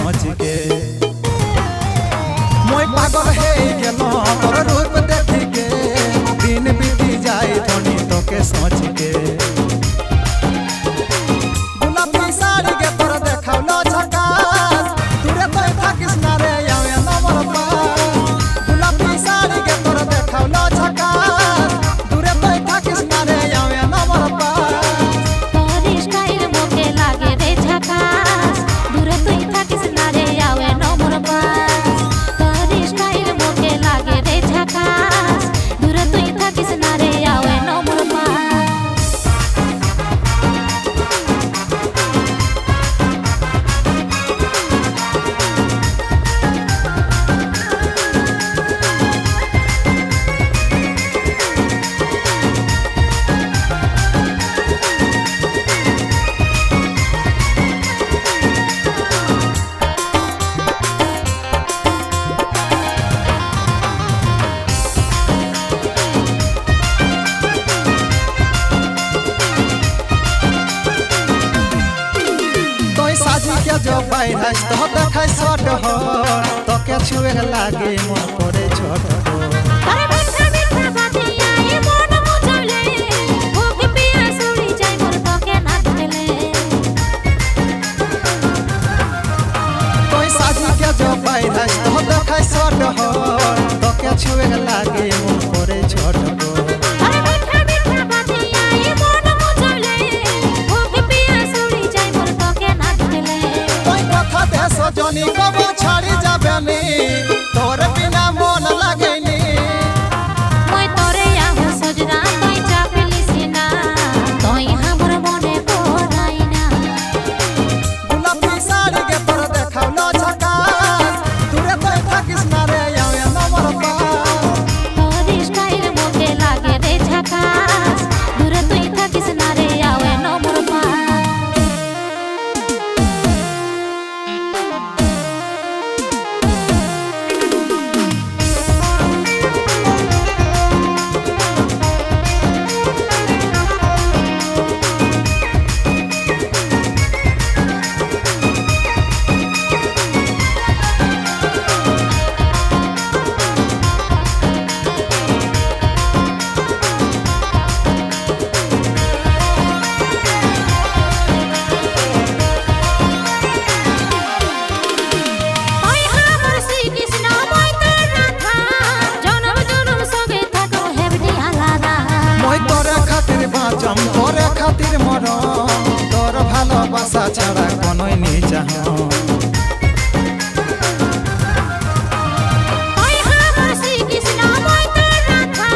सोच के मोय पागल हे गेलो तोर रूप देख के दिन बीती जाए धनी तो के सोच के गुलाबी साड़ी के तोर देखावलो झकास दूरे तो থাকিস না रे आवे नमर पास गुलाबी साड़ी के तोर देखावलो झकास दूरे तो থাকিস না रे आवे नमर पास तोर स्टाइल मोके लागे रे झकास दूरे तो থাকিস না रे आवे नमर पास तोर स्टाइल मोके लागे रे झकास दूरे तो থাকিস না रे आवे नमर पास जो पाइलास तो देखाय छोट हो तो के छुए लागे मन करे छोट हो अरे मीठा मीठा बातिया ये मन मुझले भूख प्यास उड़ी जाए मोर तो के ना ढले तोय साजी के जो पाइलास तो देखाय छोट हो तो के छुए लागे मन करे छोट हो अरे मीठा मीठा बातिया ये मन मुझले भूख प्यास उड़ी जाए मोर तो के ना ढले सजनी कब छाड़ी जाबे नी तोर बिना मन लागे नी মই তোরে আহু সজনা তুই চাপিলিস না তুই हमर মনে পড়াই না गुलाबी साड़ी के तोर देखावलो झकास दूरे तो থাকিস না रे आवे नमर पास তোর স্টাইল মোকে লাগে রে ঝাকাস দূরে তুই থাকিস না রে আवे নমর পাস जम तोरे खातिर मर तोर भालोबासा छाड़ा कोनोई नी चाहो ওই আমার শ্রীকৃষ্ণ মই তোর রাধা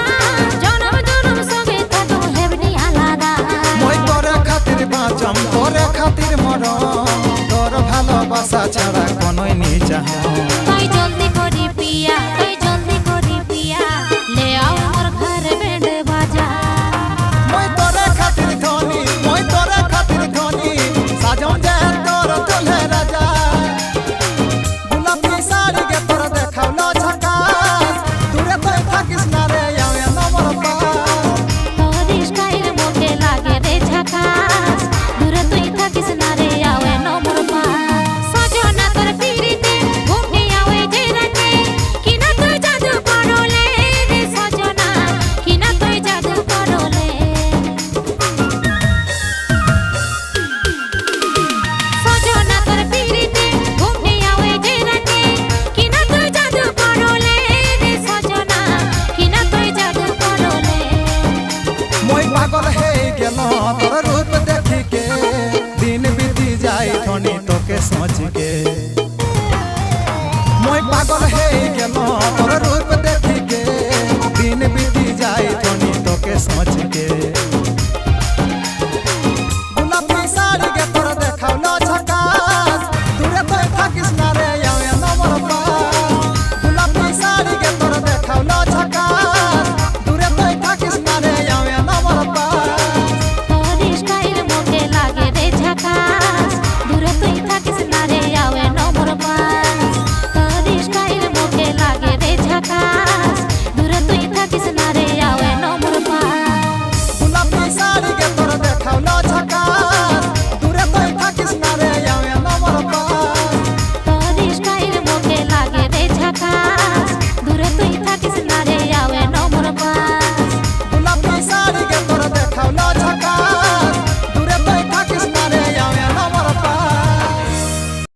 জনম জনম সবে থাকো হেবনি আলাদা মই तोरे खातिर बाजम तोरे खातिर मर तोर भालोबासा छाड़ा कोनोई नी चाहो